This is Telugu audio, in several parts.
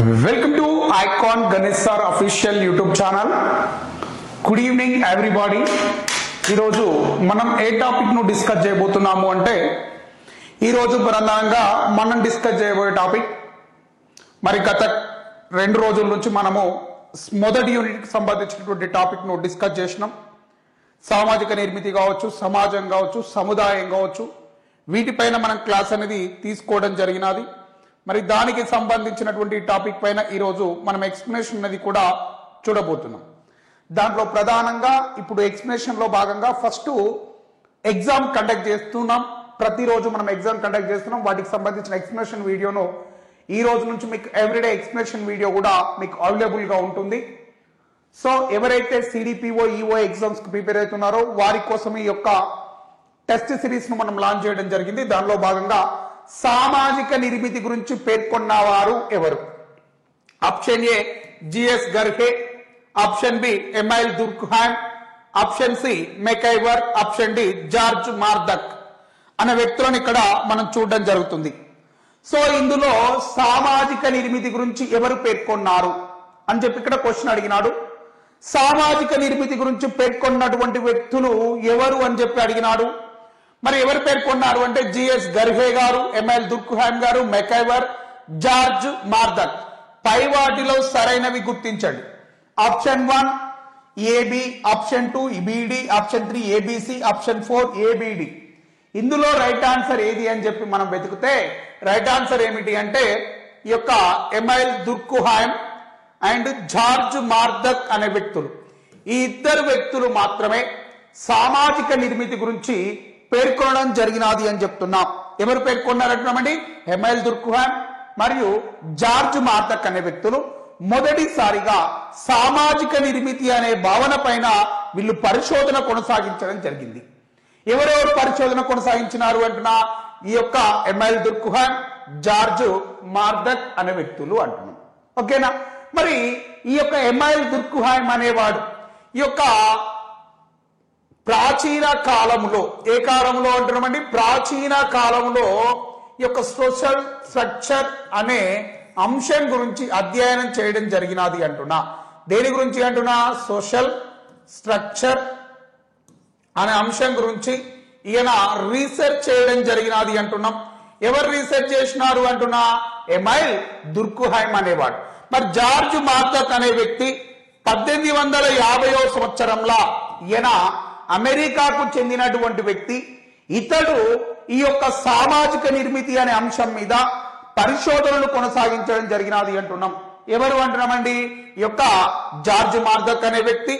Welcome to Icon Ganesh Sir official YouTube channel. Good evening everybody. ఈరోజు మనం ఏ టాపిక్ ను డిస్కస్ చేయబోతున్నాము అంటే ఈరోజు ప్రధానంగా మనం డిస్కస్ చేయబోయే టాపిక్ మరి గత 2 రోజుల నుంచి మనము మొదటి యూనిట్ కి సంబంధించినటువంటి టాపిక్ ను డిస్కస్ చేసినాం. సామాజిక నిర్మితి కావచ్చు, సమాజం కావచ్చు, సముదాయం కావచ్చు, వీటిపైన మనం క్లాస్ అనేది తీసుకోవడం జరిగినది. మరి దానికి సంబంధించినటువంటి టాపిక్ పైన ఈరోజు మనం ఎక్స్ప్లెనేషన్ అనేది కూడా చూడబోతున్నాం. దాంట్లో ప్రధానంగా ఇప్పుడు ఎక్స్ప్లెనేషన్ లో భాగంగా ఫస్ట్ ఎగ్జామ్ కండక్ట్ చేస్తున్నాం. ప్రతిరోజు మనం ఎగ్జామ్ కండక్ట్ చేస్తున్నాం. వాటికి సంబంధించిన ఎక్స్ప్లెనేషన్ వీడియోను ఈ రోజు నుంచి మీకు ఎవ్రీడే ఎక్స్ప్లెనేషన్ వీడియో కూడా మీకు అవైలబుల్ గా ఉంటుంది. సో ఎవరైతే సిడిపిఓ ఈఓ ఎగ్జామ్స్ కి ప్రిపేర్ అవుతున్నారో వారి కోసం ఈ యొక్క టెస్ట్ సిరీస్ ను మనం లాంచ్ చేయడం జరిగింది. దానిలో భాగంగా సామాజిక నిర్మితి గురించి పేర్కొన్నవారు ఎవరు? Option A GS Ghurye, option B Emile Durkheim, option C MacIver, option D George Murdock అనే వ్యక్తులను ఇక్కడ మనం చూడడం జరుగుతుంది. సో ఇందులో సామాజిక నిర్మితి గురించి ఎవరు పేర్కొన్నారు అని చెప్పి ఇక్కడ క్వశ్చన్ అడిగినాడు. సామాజిక నిర్మితి గురించి పేర్కొన్నటువంటి వ్యక్తులు ఎవరు అని చెప్పి అడిగినాడు. మరి ఎవరు పేర్కొన్నారు అంటే జిఎస్ గర్హే గారు, ఎమైల్ దుర్ఖామ్ గారు, మెకైవర్, జార్జ్ మార్దక్. పై వాటిలో సరైనవి గుర్తించండి. ఆప్షన్ 1 ఏబి, ఆప్షన్ 2 బిడి, ఆప్షన్ 3 ఏబిసి, ఆప్షన్ 4 ఏబిడి. ఇందులో రైట్ ఆన్సర్ ఏది అని చెప్పి మనం వెతికితే రైట్ ఆన్సర్ ఏమిటి అంటే ఈ యొక్క ఎమైల్ దుర్ఖామ్ అండ్ జార్జ్ మార్దక్ అనే వ్యక్తులు, ఈ ఇద్దరు వ్యక్తులు మాత్రమే సామాజిక నిర్మితి గురించి పేర్కొనడం జరిగినది అని చెప్తున్నాం. ఎవరు పేర్కొన్నారంటున్నామండి? ఎమైల్ దుర్ఖామ్ మరియు జార్జ్ మార్దక్ అనే వ్యక్తులు మొదటిసారిగా సామాజిక నిర్మితి అనే భావన పైన వీళ్ళు పరిశోధన కొనసాగించడం జరిగింది. ఎవరెవరు పరిశోధన కొనసాగించినారు అంటున్నా ఈ యొక్క ఎమైల్ దుర్ఖామ్, జార్జ్ మార్దక్ అనే వ్యక్తులు అంటున్నాం. ఓకేనా? మరి ఈ యొక్క ఎమైల్ దుర్ఖామ్ అనేవాడు ఈ యొక్క ప్రాచీన కాలంలో, ఏ కాలంలో అంటున్నామండి? ప్రాచీన కాలంలో ఈ యొక్క సోషల్ స్ట్రక్చర్ అనే అంశం గురించి అధ్యయనం చేయడం జరిగినది అంటున్నా. దేని గురించి అంటున్నా? సోషల్ స్ట్రక్చర్ అనే అంశం గురించి ఈయన రీసెర్చ్ చేయడం జరిగినది అంటున్నాం. ఎవరు రీసెర్చ్ చేసినారు అంటున్నా? ఎమైల్ దుర్ఖామ్ అనేవాడు. మరి జార్జ్ మార్దక్ అనే వ్యక్తి 1850వ సంవత్సరంలో ఈయన అమెరికాకు చెందినటువంటి వ్యక్తి. ఇతడు ఈ యొక్క సామాజిక నిర్మితి అనే అంశం మీద పరిశోధనలు కొనసాగించడం జరిగినది అంటున్నాం. ఎవరు అంటున్నామండి? ఈ యొక్క జార్జ్ మార్దక్ అనే వ్యక్తి.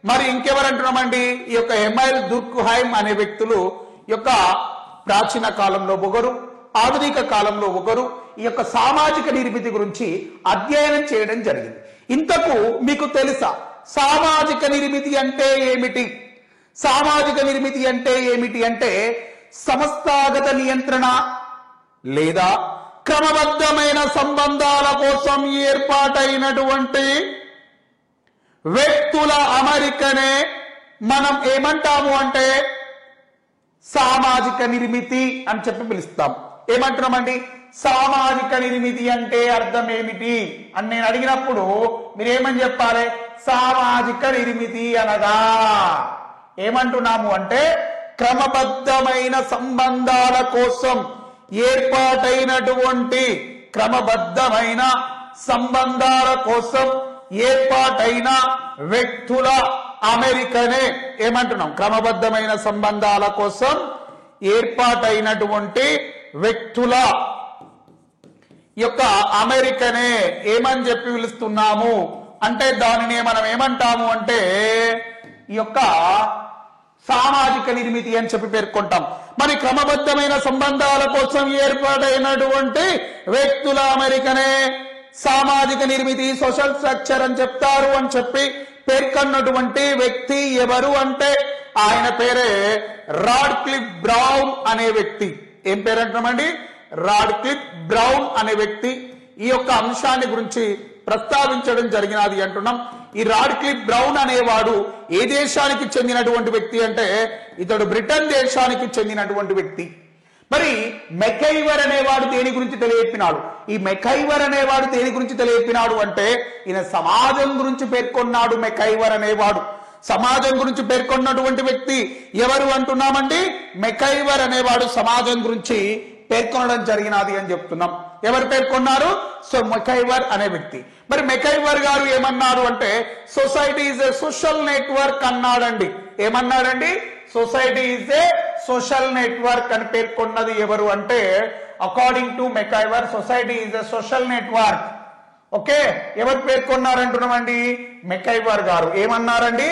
మరి ఇంకెవరు అంటున్నామండి? ఈ యొక్క ఎమైల్ దుర్ఖామ్ అనే వ్యక్తులు ఈ యొక్క ప్రాచీన కాలంలో ఒకరు, ఆధునిక కాలంలో ఒకరు ఈ యొక్క సామాజిక నిర్మితి గురించి అధ్యయనం చేయడం జరిగింది. ఇంతకు మీకు తెలుసా సామాజిక నిర్మితి అంటే ఏమిటి? సామాజిక నిర్మితి అంటే ఏమిటి అంటే సంస్థాగత నియంత్రణ లేదా క్రమబద్ధమైన సంబంధాల కోసం ఏర్పాటైనటువంటి వ్యక్తుల అమరికనే మనం ఏమంటాము అంటే సామాజిక నిర్మితి అని చెప్పి పిలుస్తాం. ఏమంటున్నామండి? సామాజిక నిర్మితి అంటే అర్థం ఏమిటి అని నేను అడిగినప్పుడు మీరేమని చెప్పాలి? సామాజిక నిర్మితి అనగా ఏమంటున్నాము అంటే క్రమబద్ధమైన సంబంధాల కోసం ఏర్పాటైనటువంటి, క్రమబద్ధమైన సంబంధాల కోసం ఏర్పాటైన వ్యక్తుల అమెరికనే ఏమంటున్నాం? క్రమబద్ధమైన సంబంధాల కోసం ఏర్పాటైనటువంటి వ్యక్తుల యొక్క అమెరికనే ఏమని చెప్పి పిలుస్తున్నాము అంటే దానిని మనం ఏమంటాము అంటే ఈ యొక్క సామాజిక నిర్మితి అని చెప్పి పేర్కొంటాం. మరి క్రమబద్ధమైన సంబంధాల కోసం ఏర్పాటైనటువంటి వ్యక్తుల అమెరికనే సామాజిక నిర్మితి, సోషల్ స్ట్రక్చర్ అని చెప్తారు అని చెప్పి పేర్కొన్నటువంటి వ్యక్తి ఎవరు అంటే ఆయన పేరే రాడ్క్లిఫ్ బ్రౌన్ అనే వ్యక్తి. ఏం పేరు అంటున్నామండి? రాడ్క్లిఫ్ బ్రౌన్ అనే వ్యక్తి ఈ యొక్క అంశాన్ని గురించి ప్రస్తావించడం జరిగినది అంటున్నాం. ఈ రాడ్క్లిఫ్ బ్రౌన్ అనేవాడు ఏ దేశానికి చెందినటువంటి వ్యక్తి అంటే ఇతడు బ్రిటన్ దేశానికి చెందినటువంటి వ్యక్తి. మరి మెకైవర్ అనేవాడు దేని గురించి తెలియపినాడు? ఈ మెకైవర్ అనేవాడు దేని గురించి తెలియపినాడు అంటే ఈయన సమాజం గురించి పేర్కొన్నాడు. మెకైవర్ అనేవాడు సమాజం గురించి పేర్కొన్నటువంటి వ్యక్తి ఎవరు అంటున్నామండి? మెకైవర్ అనేవాడు సమాజం గురించి పేర్కొనడం జరిగినది అని చెప్తున్నాం. ఎవరు పేర్కొన్నారు? సో మెకైవర్ అనే వ్యక్తి. మరి మెకైవర్ గారు ఏమన్నారు అంటే society is a social network అన్నాడండి. ఏమన్నాడండి? Society is a social network అని పేర్కొన్నది ఎవరు అంటే according to MacIver society is a social network. Okay, ఎవరు పేర్కొన్నారంటున్నామండి? మెకైవర్ గారు ఏమన్నారండి?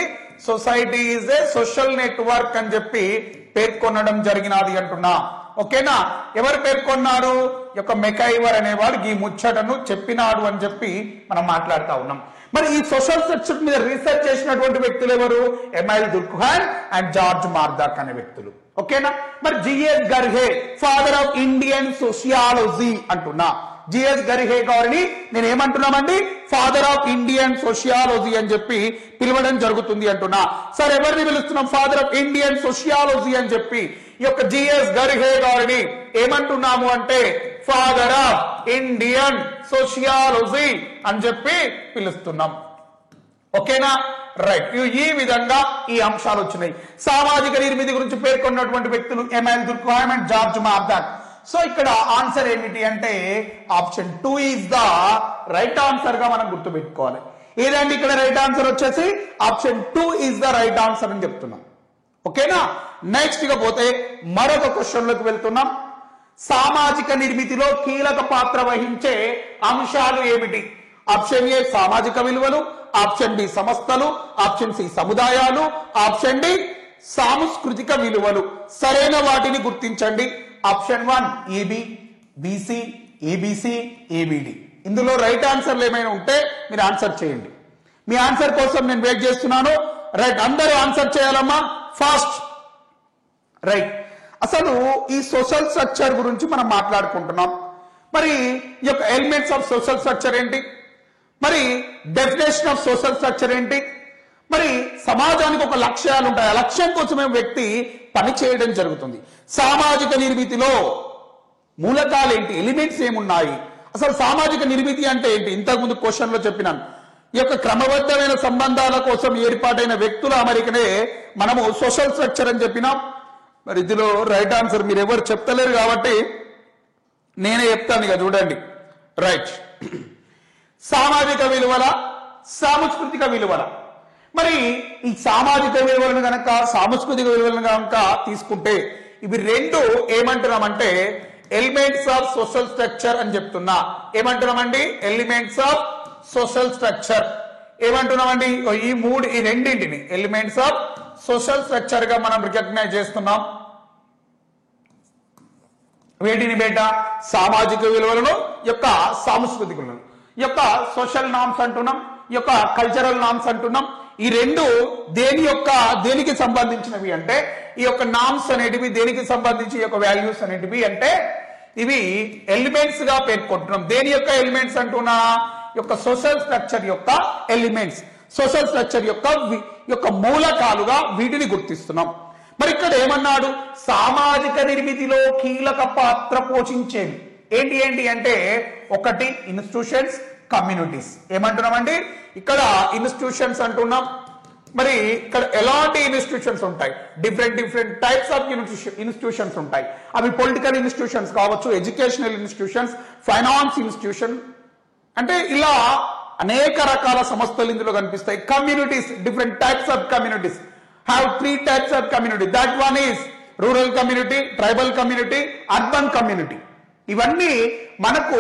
Society is a social network అని చెప్పి పేర్కొనడం జరిగినది అంటున్నా. ఓకేనా? ఎవరు పేర్కొన్నారు? యొక్క మెకైవర్ అనేవాడు ఈ ముచ్చటను చెప్పినాడు అని చెప్పి మనం మాట్లాడుతా ఉన్నాం. మరి ఈ సోషల్ స్ట్రక్చర్ మీద రీసెర్చ్ చేసినటువంటి వ్యక్తులు ఎవరు? ఎమైల్ దుర్ఖాన్ అండ్ జార్జ్ మార్దాక్ అనే వ్యక్తులు. ఓకేనా? మరి GS Ghurye father of Indian sociology అంటున్నా. జిఎస్ గర్హే గారిని నేను ఏమంటున్నామండి? ఫాదర్ ఆఫ్ ఇండియన్ సోషియాలజీ అని చెప్పి పిలవడం జరుగుతుంది అంటున్నా. సార్ ఎవరిని పిలుస్తున్నాం ఫాదర్ ఆఫ్ ఇండియన్ సోషియాలజీ అని చెప్పి? ఈ యొక్క జిఎస్ గర్హే గారిని ఏమంటున్నాము అంటే ఫాదర్ ఆఫ్ ఇండియన్ సోషియాలజీ అని చెప్పి పిలుస్తున్నాం. ఓకేనా? రైట్. ఈ విధంగా ఈ అంశాలు వచ్చినాయి. సామాజిక నిర్మితి గురించి పేర్కొన్నటువంటి వ్యక్తులు ఎమైల్ దుర్ఖాన్ అండ్ జార్జ్ మార్దాక్. సో ఇక్కడ ఆన్సర్ ఏమిటి అంటే option 2 is the right answer గా మనం గుర్తుపెట్టుకోవాలి. ఏదండి ఇక్కడ రైట్ ఆన్సర్ వచ్చేసి option 2 is the right answer అని చెప్తున్నాం. ఓకేనా? నెక్స్ట్ గా పోతే మరొక క్వశ్చన్ లోకి వెళ్తున్నాం. సామాజిక నిర్మితిలో కీలక పాత్ర వహించే అంశాలు ఏమిటి? ఆప్షన్ ఏ సామాజిక విలువలు, ఆప్షన్ బి సంస్థలు, ఆప్షన్ సి సముదాయాలు, ఆప్షన్ డి సాంస్కృతిక విలువలు. సరైన వాటిని గుర్తించండి. Option 1 AB, BC, ABC, ABD. ఇందులో రైట్ ఆన్సర్లు ఏమైనా ఉంటే మీరు ఆన్సర్ చేయండి. మీ ఆన్సర్ కోసం నేను వెయిట్ చేస్తున్నాను. రైట్, అందరూ ఆన్సర్ చేయాలమ్మా ఫాస్ట్. రైట్, అసలు ఈ సోషల్ స్ట్రక్చర్ గురించి మనం మాట్లాడుకుంటున్నాం. మరి ఈ యొక్క ఎలిమెంట్స్ ఆఫ్ సోషల్ స్ట్రక్చర్ ఏంటి? మరి డెఫినేషన్ ఆఫ్ సోషల్ స్ట్రక్చర్ ఏంటి? మరి సమాజానికి ఒక లక్ష్యాలు ఉంటాయి. ఆ లక్ష్యం కోసమే వ్యక్తి పని చేయడం జరుగుతుంది. సామాజిక నిర్మితిలో మూలకాలు ఏంటి? ఎలిమెంట్స్ ఏమున్నాయి? అసలు సామాజిక నిర్మితి అంటే ఏంటి? ఇంతకుముందు క్వశ్చన్ లో చెప్పినాను. ఈ యొక్క క్రమబద్ధమైన సంబంధాల కోసం ఏర్పాటైన వ్యక్తుల అమరికనే మనము సోషల్ స్ట్రక్చర్ అని చెప్పినాం. మరి ఇందులో రైట్ ఆన్సర్ మీరు ఎవరు చెప్తలేరు కాబట్టి నేనే చెప్తాను ఇక చూడండి. రైట్, సామాజిక విలువల, సాంస్కృతిక విలువల. మరి ఈ సామాజిక విలువలను గనక సాంస్కృతిక విలువలను గనక తీసుకుంటే ఇవి రెండు ఏమంటున్నామంటే ఎలిమెంట్స్ ఆఫ్ సోషల్ స్ట్రక్చర్ అని చెప్తున్నా. ఏమంటున్నామండి? Elements of social structure. ఏమంటున్నామండి? ఈ రెండింటిని ఎలిమెంట్స్ ఆఫ్ సోషల్ స్ట్రక్చర్ గా మనం రికగ్నైజ్ చేస్తున్నాం. వేటిని బేట? సామాజిక విలువలను, యొక్క సాంస్కృతిక విలువలను, యొక్క సోషల్ నామ్స్ అంటున్నాం, ఈ యొక్క కల్చరల్ నామ్స్ అంటున్నాం. ఈ రెండు దేనికి సంబంధించినవి అంటే ఈ యొక్క నామ్స్ అనేటివి దేనికి సంబంధించి ఈ యొక్క వాల్యూస్ అనేటివి అంటే ఇవి ఎలిమెంట్స్ గా పేర్కొంటున్నాం. దేని యొక్క ఎలిమెంట్స్ అంటున్నా? యొక్క సోషల్ స్ట్రక్చర్ యొక్క ఎలిమెంట్స్, సోషల్ స్ట్రక్చర్ యొక్క మూలకాలుగా వీటిని గుర్తిస్తున్నాం. మరి ఇక్కడ ఏమన్నాడు? సామాజిక నిర్మితిలో కీలక పాత్ర పోషించేవి ఏంటి అంటే ఒకటి ఇన్స్టిట్యూషన్స్, కమ్యూనిటీస్. ఏమంటున్నామండి? ఇక్కడ ఇన్స్టిట్యూషన్స్ అంటున్నాం. మరి ఇక్కడ ఎలాంటి ఇన్స్టిట్యూషన్స్ ఉంటాయి? డిఫరెంట్ టైప్స్ ఆఫ్ ఇన్స్టిట్యూషన్స్ ఉంటాయి. అవి పొలిటికల్ ఇన్స్టిట్యూషన్స్ కావచ్చు, ఎడ్యుకేషనల్ ఇన్స్టిట్యూషన్స్, ఫైనాన్స్ ఇన్స్టిట్యూషన్, అంటే ఇలా అనేక రకాల సంస్థలు ఇందులో కనిపిస్తాయి. Communities, different types of communities. Have 3 types of community. That one is rural community, tribal community, urban community. ఇవన్నీ మనకు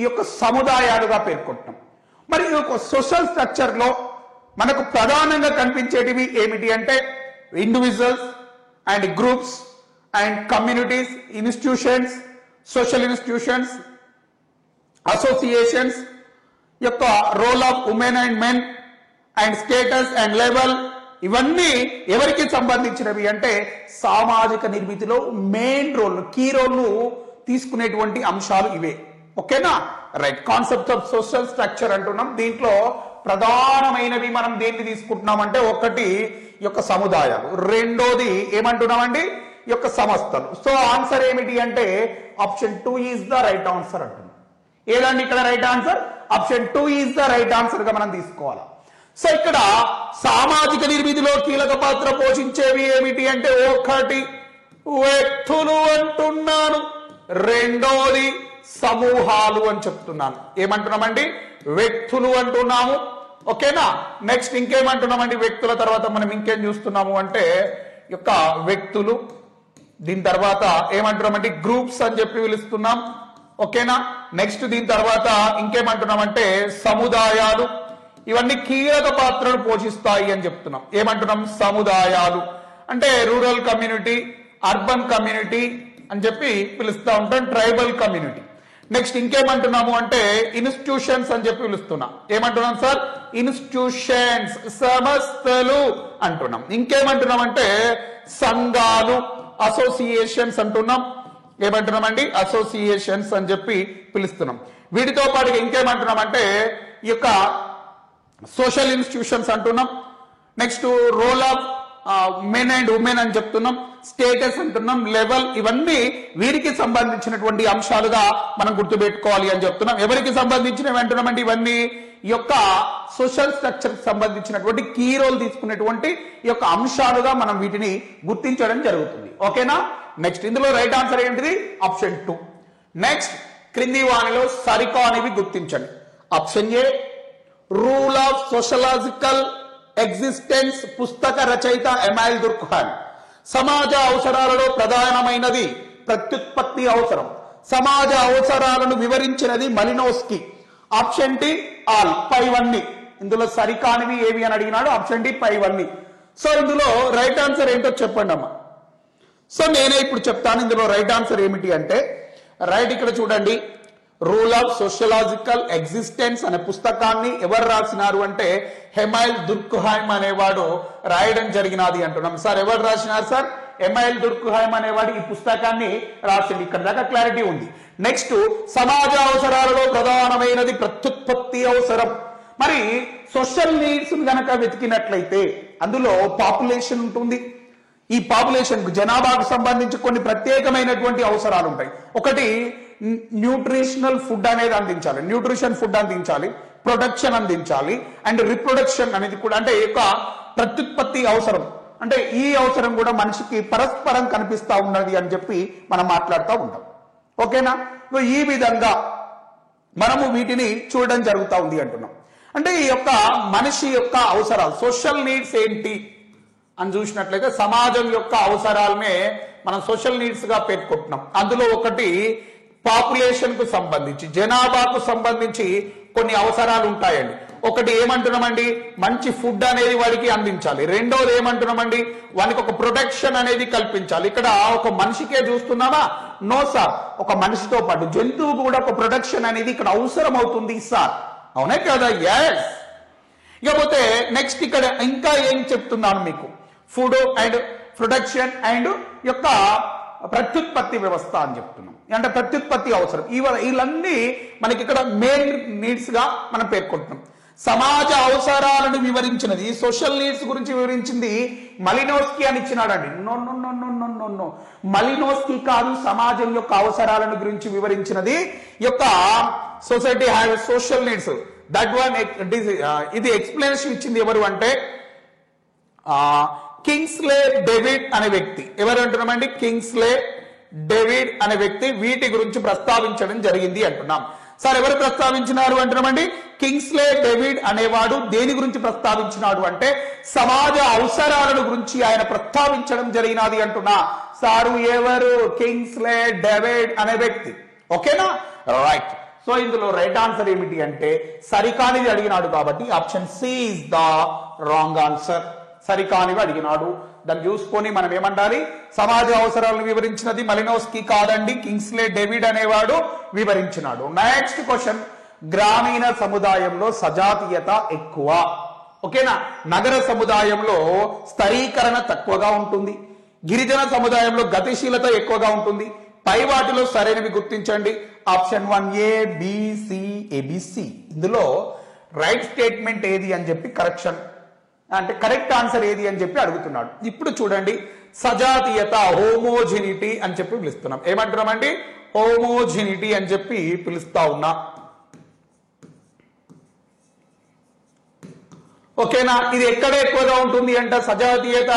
ఈ యొక్క సముదాయాలుగా పేర్కొంటున్నాం. మరి ఈ యొక్క సోషల్ స్ట్రక్చర్ లో మనకు ప్రధానంగా కనిపించేటివి ఏమిటి అంటే individuals and groups and communities, institutions, social institutions, associations, యొక్క role of women and men and status and level. ఇవన్నీ ఎవరికి సంబంధించినవి అంటే సామాజిక నిర్మితిలో మెయిన్ రోల్, కీ రోల్ తీసుకునేటువంటి అంశాలు ఇవే. ఓకేనా? Right, concept of social structure అంటున్నాం. దీంట్లో ప్రధానమైనవి మనం దేన్ని తీసుకుంటున్నాం అంటే ఒకటి యొక్క సముదాయాలు, రెండోది ఏమంటున్నామండి యొక్క సంస్థలు. సో ఆన్సర్ ఏమిటి అంటే option 2 is the right answer అంటున్నాం. ఏదండి ఇక్కడ right answer? Option 2 is the right answer గా మనం తీసుకోవాలి. సో ఇక్కడ సామాజిక నిర్మితిలో కీలక పాత్ర పోషించేవి ఏమిటి అంటే ఒకటి వ్యక్తులు అంటున్నాను, రెండోది సమూహాలు అని చెప్తున్నాను. ఏమంటున్నామండి? వ్యక్తులు అంటున్నాము. ఓకేనా? నెక్స్ట్ ఇంకేమంటున్నామండి? వ్యక్తుల తర్వాత మనం ఇంకేం చూస్తున్నాము అంటే యొక్క వ్యక్తులు, దీని తర్వాత ఏమంటున్నామంటే గ్రూప్స్ అని చెప్పి పిలుస్తున్నాం. ఓకేనా? నెక్స్ట్ దీని తర్వాత ఇంకేమంటున్నామంటే సముదాయాలు. ఇవన్నీ కీలక పాత్రను పోషిస్తాయి అని చెప్తున్నాం. ఏమంటున్నాం? సముదాయాలు అంటే రూరల్ కమ్యూనిటీ, అర్బన్ కమ్యూనిటీ అని చెప్పి పిలుస్తూ ఉంటాం, ట్రైబల్ కమ్యూనిటీ. నెక్స్ట్ ఇంకేమంటున్నాము అంటే ఇన్స్టిట్యూషన్స్ అని చెప్పి పిలుస్తున్నాం. ఏమంటున్నాం సార్? ఇన్స్టిట్యూషన్స్, సంస్థలు అంటున్నాం. ఇంకేమంటున్నాం అంటే సంఘాలు, అసోసియేషన్స్ అంటున్నాం. ఏమంటున్నామండి? అసోసియేషన్స్ అని చెప్పి పిలుస్తున్నాం. వీటితో పాటు ఇంకేమంటున్నాం అంటే ఈ యొక్క సోషల్ ఇన్స్టిట్యూషన్స్ అంటున్నాం. Next role of men and women అని చెప్తున్నాం, స్టేటస్ అంటున్నాం, లెవెల్. ఇవన్నీ వీరికి సంబంధించినటువంటి అంశాలుగా మనం గుర్తుపెట్టుకోవాలి అని చెప్తున్నాం. ఎవరికి సంబంధించినవి అంటున్నామంటే ఇవన్నీ ఈ యొక్క సోషల్ స్ట్రక్చర్ కి సంబంధించినటువంటి కీ రోల్ తీసుకునేటువంటి ఈ యొక్క అంశాలుగా మనం వీటిని గుర్తించడం జరుగుతుంది. ఓకేనా? నెక్స్ట్ ఇందులో రైట్ ఆన్సర్ ఏంటిది? ఆప్షన్ 2. నెక్స్ట్ క్రింది వానిలో సరికానివి గుర్తించండి. Option A rule of sociological existence, పుస్తక రచయిత ఎమైల్ దుర్ఖాన్. సమాజ అవసరాలలో ప్రధానమైనది ప్రత్యుత్పత్తి అవసరం. సమాజ అవసరాలను వివరించినది మలినోస్కీ. ఆప్షన్ డి ఆల్, పైవన్నీ. ఇందులో సరికానివి ఏవి అని అడిగినాడు. ఆప్షన్ డి పైవన్నీ. సో ఇందులో రైట్ ఆన్సర్ ఏంటో చెప్పండి అమ్మా. సో నేనే ఇప్పుడు చెప్తాను ఇందులో రైట్ ఆన్సర్ ఏమిటి అంటే. రైట్ ఇక్కడ చూడండి, రూల్ ఆఫ్ సోషలాజికల్ ఎగ్జిస్టెన్స్ అనే పుస్తకాన్ని ఎవరు రాసినారు అంటే ఎమైల్ దుర్ఖాయిమ్ అనేవాడు రాయడం జరిగినది అంటున్నాం. సార్ ఎవరు రాసినారు సార్? ఎమైల్ దుర్ఖాయిమ్ అనేవాడు ఈ పుస్తకాన్ని రాసింది. ఇక్కడ దాకా క్లారిటీ ఉంది. నెక్స్ట్ సమాజ అవసరాలలో ప్రధానమైనది ప్రత్యుత్పత్తి అవసరం. మరి సోషల్ నీడ్స్ గనక వెతికినట్లయితే అందులో పాపులేషన్ ఉంటుంది. ఈ పాపులేషన్ జనాభాకు సంబంధించి కొన్ని ప్రత్యేకమైనటువంటి అవసరాలు ఉంటాయి. ఒకటి న్యూట్రిషనల్ ఫుడ్ అనేది అందించాలి, న్యూట్రిషన్ ఫుడ్ అందించాలి, ప్రొడక్షన్ అందించాలి, అండ్ రిప్రొడక్షన్ అనేది కూడా, అంటే యొక్క ప్రత్యుత్పత్తి అవసరం. అంటే ఈ అవసరం కూడా మనిషికి పరస్పరం కనిపిస్తా ఉన్నది అని చెప్పి మనం మాట్లాడుతూ ఉంటాం. ఓకేనా? ఈ విధంగా మనము వీటిని చూడడం జరుగుతూ ఉంది అంటున్నాం. అంటే ఈ యొక్క మనిషి యొక్క అవసరాలు, సోషల్ నీడ్స్ ఏంటి అని చూసినట్లయితే సమాజం యొక్క అవసరాలనే మనం సోషల్ నీడ్స్ గా పేర్కొంటున్నాం. అందులో ఒకటి పాపులేషన్ కు సంబంధించి, జనాభాకు సంబంధించి కొన్ని అవసరాలు ఉంటాయండి. ఒకటి ఏమంటున్నామండి? మంచి ఫుడ్ అనేది వాడికి అందించాలి. రెండోది ఏమంటున్నామండి? వానికి ఒక ప్రొటెక్షన్ అనేది కల్పించాలి. ఇక్కడ ఒక మనిషికే చూస్తున్నామా? నో సార్, ఒక మనిషితో పాటు జంతువు కూడా ఒక ప్రొటెక్షన్ అనేది ఇక్కడ అవసరం అవుతుంది సార్. అవునే కదా? ఎస్. ఇకపోతే నెక్స్ట్ ఇక్కడ ఇంకా ఏం చెప్తున్నాను మీకు? ఫుడ్ అండ్ ప్రొటెక్షన్ అండ్ యొక్క ప్రత్యుత్పత్తి వ్యవస్థ అని చెప్తున్నాం. అంటే ప్రత్యుత్పత్తి అవసరం. ఇవన్నీ మనకి ఇక్కడ మెయిన్ నీడ్స్ గా మనం పేర్కొంటున్నాం. సమాజ అవసరాలను వివరించినది, సోషల్ నీడ్స్ గురించి వివరించింది మలినోస్కీ అని ఇచ్చినాడండి. No no no no no no no, Malinowski కాదు. సమాజం యొక్క అవసరాలను గురించి వివరించినది యొక్క society have social needs. That one ఇది ఎక్స్ప్లెనేషన్ ఇచ్చింది ఎవరు అంటే కింగ్స్లే డేవిడ్ అనే వ్యక్తి. ఎవరు అంటున్నామండి? కింగ్స్లే డేవిడ్ అనే వ్యక్తి వీటి గురించి ప్రస్తావించడం జరిగింది అంటున్నాం. సార్ ఎవరు ప్రస్తావించినారు అంటున్నామండి? కింగ్స్లే డేవిడ్ అనేవాడు దేని గురించి ప్రస్తావించినాడు అంటే సమాజ అవసరాలను గురించి ఆయన ప్రస్తావించడం జరిగినది అంటున్నా. సారు ఎవరు? కింగ్స్లే డేవిడ్ అనే వ్యక్తి. ఓకేనా? రైట్. సో ఇందులో రైట్ ఆన్సర్ ఏమిటి అంటే సరికానిది అడిగినాడు కాబట్టి option C is the wrong answer. సరికానివి అడిగినాడు. దాన్ని చూసుకొని మనం ఏమంటాలి? సమాజ అవసరాలను వివరించినది మలినోస్కీ కాదండి, కింగ్స్లే డేవిడ్ అనేవాడు వివరించినాడు. నెక్స్ట్ క్వశ్చన్, గ్రామీణ సముదాయంలో సజాతీయత ఎక్కువ. ఓకేనా? నగర సముదాయంలో స్థరీకరణ తక్కువగా ఉంటుంది. గిరిజన సముదాయంలో గతిశీలత ఎక్కువగా ఉంటుంది. పై వాటిలో సరైనవి గుర్తించండి. Option 1A B C ABC. ఇందులో రైట్ స్టేట్మెంట్ ఏది అని చెప్పి కరెక్షన్ అంటే కరెక్ట్ ఆన్సర్ ఏది అని చెప్పి అడుగుతున్నాడు. ఇప్పుడు చూడండి, సజాతీయత, హోమోజినిటీ అని చెప్పి పిలుస్తున్నాం. ఏమంటున్నామండి? హోమోజినిటీ అని చెప్పి పిలుస్తా ఉన్నా. ఓకేనా? ఇది ఎక్కడ ఎక్కువగా ఉంటుంది అంటే సజాతీయత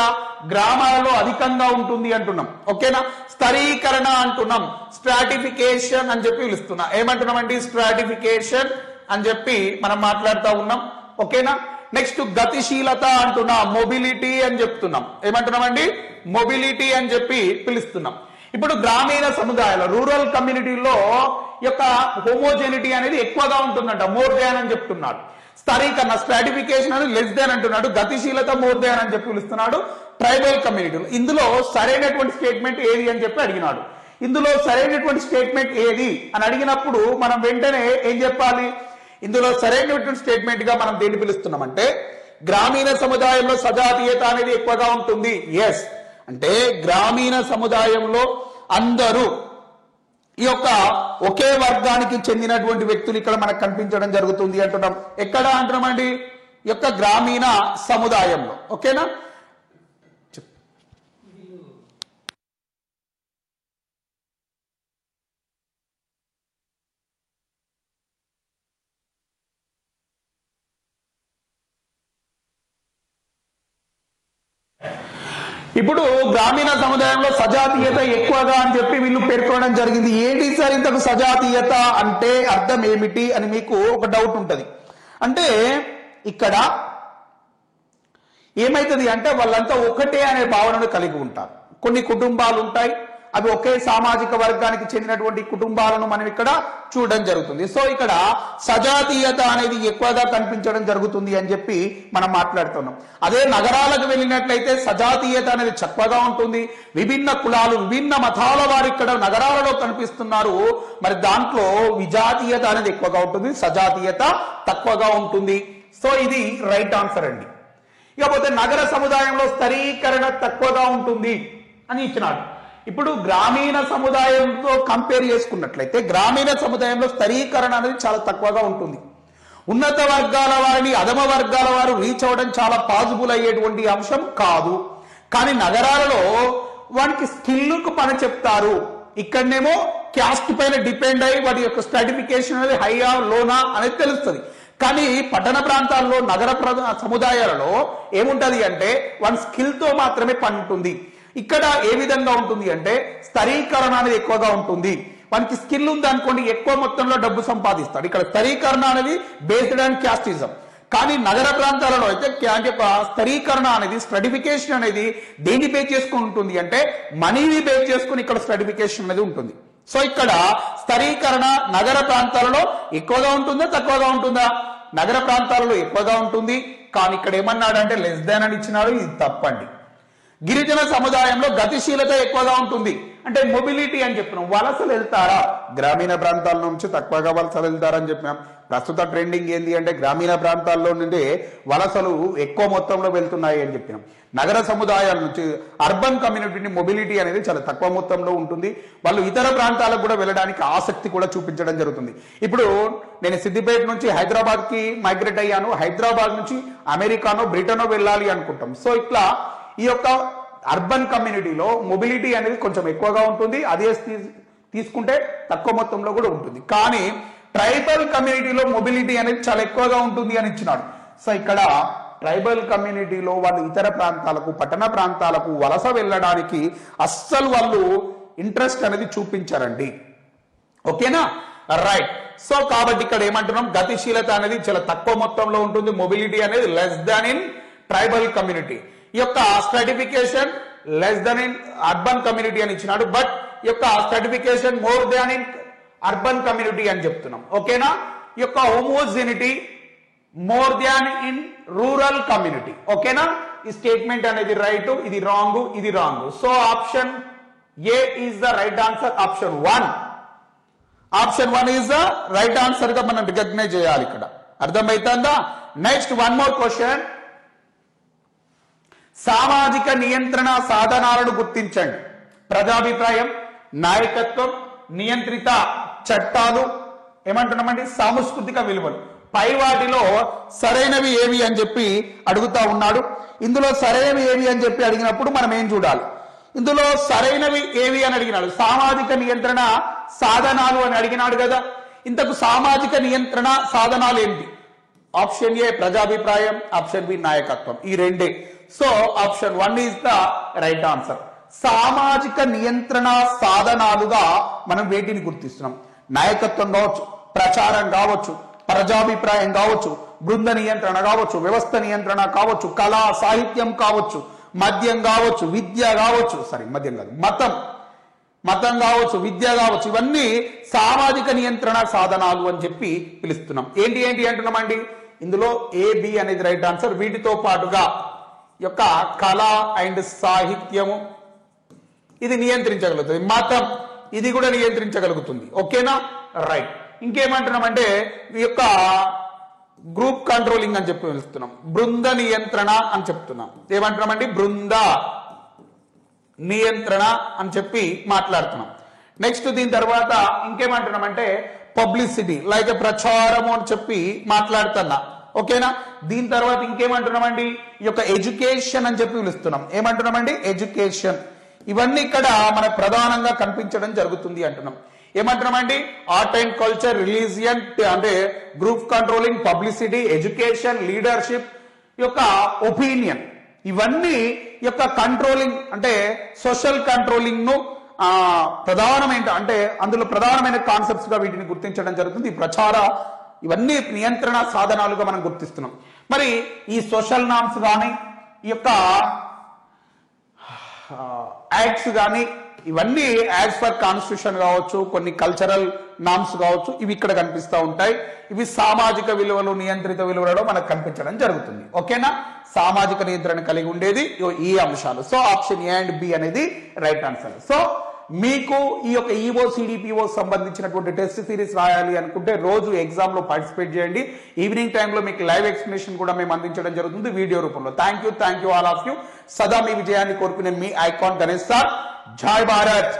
గ్రామాలలో అధికంగా ఉంటుంది అంటున్నాం. ఓకేనా? స్థరీకరణ అంటున్నాం, స్ట్రాటిఫికేషన్ అని చెప్పి పిలుస్తున్నా. ఏమంటున్నామండి? స్ట్రాటిఫికేషన్ అని చెప్పి మనం మాట్లాడుతూ ఉన్నాం. ఓకేనా? నెక్స్ట్ గతిశీలత అంటున్నా, మొబిలిటీ అని చెప్తున్నాం. ఏమంటున్నామండి? మొబిలిటీ అని చెప్పి పిలుస్తున్నాం. ఇప్పుడు గ్రామీణ సముదాయాలు, రూరల్ కమ్యూనిటీలో యొక్క హోమోజెనిటీ అనేది ఎక్కువగా ఉంటుందంట, మోర్ దాన్ అని చెప్తున్నాడు. స్థరీకరణ, స్ట్రాటిఫికేషన్ అని లెస్ దాన్ అంటున్నాడు. గతిశీలత మోర్ దాన్ అని చెప్పి పిలుస్తున్నాడు ట్రైబల్ కమ్యూనిటీలు. ఇందులో సరైనటువంటి స్టేట్మెంట్ ఏది అని చెప్పి అడిగినాడు. ఇందులో సరైనటువంటి స్టేట్మెంట్ ఏది అని అడిగినప్పుడు మనం వెంటనే ఏం చెప్పాలి? ఇందులో సరైనటువంటి స్టేట్మెంట్ గా మనం దేన్ని పిలుస్తున్నామంటే గ్రామీణ సముదాయంలో సజాతీయత అనేది ఎక్కువగా ఉంటుంది. ఎస్ అంటే గ్రామీణ సముదాయంలో అందరూ ఈ యొక్క ఒకే వర్గానికి చెందినటువంటి వ్యక్తులు ఇక్కడ మనకు కనిపించడం జరుగుతుంది అంటున్నాం. ఎక్కడ అంటున్నామండి? ఈ యొక్క గ్రామీణ సముదాయంలో. ఓకేనా? ఇప్పుడు గ్రామీణ సముదాయంలో సజాతీయత ఎక్కువగా అని చెప్పి వీళ్ళు పేర్కొనడం జరిగింది. ఏంటి సార్ ఇంతకు సజాతీయత అంటే అర్థం ఏమిటి అని మీకు ఒక డౌట్ ఉంటుంది. అంటే ఇక్కడ ఏమైతుంది అంటే వాళ్ళంతా ఒకటే అనే భావనను కలిగి ఉంటారు. కొన్ని కుటుంబాలు ఉంటాయి, అవి ఒకే సామాజిక వర్గానికి చెందినటువంటి కుటుంబాలను మనం ఇక్కడ చూడడం జరుగుతుంది. సో ఇక్కడ సజాతీయత అనేది ఎక్కువగా కనిపించడం జరుగుతుంది అని చెప్పి మనం మాట్లాడుతున్నాం. అదే నగరాలకు వెళ్ళినట్లయితే సజాతీయత అనేది తక్కువగా ఉంటుంది. విభిన్న కులాలు, విభిన్న మతాల వారు ఇక్కడ నగరాలలో కనిపిస్తున్నారు. మరి దాంట్లో విజాతీయత అనేది ఎక్కువగా ఉంటుంది, సజాతీయత తక్కువగా ఉంటుంది. సో ఇది రైట్ ఆన్సర్ అండి. ఇకపోతే నగర సముదాయంలో స్థరీకరణ తక్కువగా ఉంటుంది అని ఇచ్చినాడు. ఇప్పుడు గ్రామీణ సముదాయంతో కంపేర్ చేసుకున్నట్లయితే గ్రామీణ సముదాయంలో స్థరీకరణ అనేది చాలా తక్కువగా ఉంటుంది. ఉన్నత వర్గాల వారిని అధమ వర్గాల వారు రీచ్ అవ్వడం చాలా పాజిబుల్ అయ్యేటువంటి అంశం కాదు. కానీ నగరాలలో వానికి స్కిల్కు పని చెప్తారు. ఇక్కడనేమో క్యాస్ట్ పైన డిపెండ్ అయ్యి వాటి యొక్క స్ట్రాటిఫికేషన్ అనేది హైయా లోనా అనేది తెలుస్తుంది. కానీ పట్టణ ప్రాంతాల్లో, నగర సముదాయాలలో ఏముంటది అంటే వన్ స్కిల్ తో మాత్రమే పని ఉంటుంది. ఇక్కడ ఏ విధంగా ఉంటుంది అంటే స్థరీకరణ అనేది ఎక్కువగా ఉంటుంది. వానికి స్కిల్ ఉంది అనుకోండి, ఎక్కువ మొత్తంలో డబ్బు సంపాదిస్తాడు. ఇక్కడ స్థరీకరణ అనేది బేస్డ్ ఆన్ క్యాస్టిజం. కానీ నగర ప్రాంతాలలో అయితే స్థరీకరణ అనేది, స్ట్రాటిఫికేషన్ అనేది దేన్ని బేస్ చేసుకుని ఉంటుంది అంటే మనీని బేస్ చేసుకుని ఇక్కడ స్ట్రాటిఫికేషన్ అనేది ఉంటుంది. సో ఇక్కడ స్థరీకరణ నగర ప్రాంతాలలో ఎక్కువగా ఉంటుందా తక్కువగా ఉంటుందా? నగర ప్రాంతాలలో ఎక్కువగా ఉంటుంది. కానీ ఇక్కడ ఏమన్నాడంటే లెస్ దాన్ అని ఇచ్చినాడు. ఇది తప్పండి. గిరిజన సముదాయంలో గతిశీలత ఎక్కువగా ఉంటుంది అంటే మొబిలిటీ అని చెప్పినాం. వలసలు వెళ్తారా? గ్రామీణ ప్రాంతాల నుంచి తక్కువగా వలసలు వెళ్తారని చెప్పినాం. ప్రస్తుత ట్రెండింగ్ ఏంది అంటే గ్రామీణ ప్రాంతాల్లో నుండి వలసలు ఎక్కువ మొత్తంలో వెళ్తున్నాయి అని చెప్పినాం. నగర సముదాయాల నుంచి అర్బన్ కమ్యూనిటీని మొబిలిటీ అనేది చాలా తక్కువ మొత్తంలో ఉంటుంది. వాళ్ళు ఇతర ప్రాంతాలకు కూడా వెళ్ళడానికి ఆసక్తి కూడా చూపించడం జరుగుతుంది. ఇప్పుడు నేను సిద్దిపేట నుంచి హైదరాబాద్ కి మైగ్రేట్ అయ్యాను. హైదరాబాద్ నుంచి అమెరికానో బ్రిటనో వెళ్ళాలి అనుకుంటాం. సో ఇట్లా ఈ యొక్క అర్బన్ కమ్యూనిటీలో మొబిలిటీ అనేది కొంచెం ఎక్కువగా ఉంటుంది. అదే తీసుకుంటే తక్కువ మొత్తంలో కూడా ఉంటుంది. కానీ ట్రైబల్ కమ్యూనిటీలో మొబిలిటీ అనేది చాలా ఎక్కువగా ఉంటుంది అని ఇచ్చినాడు. సో ఇక్కడ ట్రైబల్ కమ్యూనిటీలో వాళ్ళు ఇతర ప్రాంతాలకు, పట్టణ ప్రాంతాలకు వలస వెళ్ళడానికి అస్సలు వాళ్ళు ఇంట్రెస్ట్ అనేది చూపించారండి. ఓకేనా? రైట్. సో కాబట్టి ఇక్కడ ఏమంటున్నాం, గతిశీలత అనేది చాలా తక్కువ మొత్తంలో ఉంటుంది, మొబిలిటీ అనేది less than in tribal community. ఈ యొక్క stratification less than in urban community అని ఇచ్చినాడు. బట్ ఈ యొక్క stratification more than in urban community అని చెప్తున్నాం. ఓకేనా? ఈ యొక్క homogeneity more than in rural community. ఓకేనా? ఈ స్టేట్మెంట్ అనేది రైట్, ఇది రాంగ్, ఇది wrong. So option A is the right answer. Option 1 is the right answer గా మనం రికగ్నైజ్ చేయాలి. ఇక్కడ అర్థమైతుందా? Next one more question. సామాజిక నియంత్రణ సాధనాలను గుర్తించండి. ప్రజాభిప్రాయం, నాయకత్వం, నియంత్రిత చట్టాలు, ఏమంటున్నామండి సాంస్కృతిక విలువలు. పై వాటిలో సరైనవి ఏవి అని చెప్పి అడుగుతా ఉన్నాడు. ఇందులో సరైనవి ఏవి అని చెప్పి అడిగినప్పుడు మనం ఏం చూడాలి? ఇందులో సరైనవి ఏవి అని అడిగినాడు. సామాజిక నియంత్రణ సాధనాలు అని అడిగినాడు కదా. ఇంతకు సామాజిక నియంత్రణ సాధనాలు ఏంటి? ఆప్షన్ ఏ ప్రజాభిప్రాయం, ఆప్షన్ బి నాయకత్వం. ఈ రెండే. So option 1 is the right answer. సామాజిక నియంత్రణ సాధనాలుగా మనం వేటిని గుర్తిస్తున్నాం? నాయకత్వం కావచ్చు, ప్రచారం కావచ్చు, ప్రజాభిప్రాయం కావచ్చు, బృంద నియంత్రణ కావచ్చు, వ్యవస్థ నియంత్రణ కావచ్చు, కళా సాహిత్యం కావచ్చు, మద్యం కావచ్చు, విద్య కావచ్చు, మద్యం కాదు, మతం కావచ్చు, విద్య కావచ్చు. ఇవన్నీ సామాజిక నియంత్రణ సాధనాలు అని చెప్పి పిలుస్తున్నాం. ఏంటి అంటున్నామండి? ఇందులో ఏ బి అనేది రైట్ ఆన్సర్. వీటితో పాటుగా యొక్క కళ అండ్ సాహిత్యము ఇది నియంత్రించగలుగుతుంది. మతం ఇది కూడా నియంత్రించగలుగుతుంది. ఓకేనా? రైట్. ఇంకేమంటున్నామంటే ఈ యొక్క గ్రూప్ కంట్రోలింగ్ అని చెప్పి పిలుస్తున్నాం. బృంద నియంత్రణ అని చెప్తున్నాం. ఏమంటున్నామండి? బృంద నియంత్రణ అని చెప్పి మాట్లాడుతున్నాం. నెక్స్ట్ దీని తర్వాత ఇంకేమంటున్నామంటే పబ్లిసిటీ, లైక్ ప్రచారము అని చెప్పి మాట్లాడుతున్నా. ఓకేనా? దీని తర్వాత ఇంకేమంటున్నామండి? ఈ యొక్క ఎడ్యుకేషన్ అని చెప్పి పిలుస్తున్నాం. ఏమంటున్నామండి? ఎడ్యుకేషన్. ఇవన్నీ ఇక్కడ మనకు ప్రధానంగా కనిపించడం జరుగుతుంది అంటున్నాం. ఏమంటున్నామండి? ఆర్ట్ అండ్ కల్చర్, రిలీజియన్ అంటే group controlling, publicity, education, leadership, యొక్క ఒపీనియన్, ఇవన్నీ యొక్క కంట్రోలింగ్ అంటే సోషల్ కంట్రోలింగ్ ను ప్రధానమైన అంటే అందులో ప్రధానమైన కాన్సెప్ట్స్ గా వీటిని గుర్తించడం జరుగుతుంది. ఈ ప్రచార ఇవన్నీ నియంత్రణ సాధనాలుగా మనం గుర్తిస్తున్నాం. మరి ఈ సోషల్ నామ్స్ కానీ ఈ యొక్క యాక్ట్స్ కానీ ఇవన్నీ యాజ్ పర్ కాన్స్టిట్యూషన్ కావచ్చు, కొన్ని కల్చరల్ నామ్స్ కావచ్చు, ఇవి ఇక్కడ కనిపిస్తూ ఉంటాయి. ఇవి సామాజిక విలువలు, నియంత్రిత విలువలలో మనకు కనిపించడం జరుగుతుంది. ఓకేనా? సామాజిక నియంత్రణ కలిగి ఉండేది ఈ అంశాలు. So option A and B అనేది రైట్ ఆన్సర్. సో మీకు ఈ యొక్క ఈఓ సిడిపిఓ సంబంధించినటువంటి టెస్ట్ సిరీస్ రాయాలి అనుకుంటే రోజు ఎగ్జామ్ లో పార్టిసిపేట్ చేయండి. ఈవినింగ్ టైంలో మీకు లైవ్ ఎక్స్ప్లెనేషన్ కూడా మేము అందించడం జరుగుతుంది వీడియో రూపంలో. Thank you all of you. సదా మీ విజయాన్ని కోరుకునే మీ ఐకాన్ గణేష్ సార్. జై భారత్.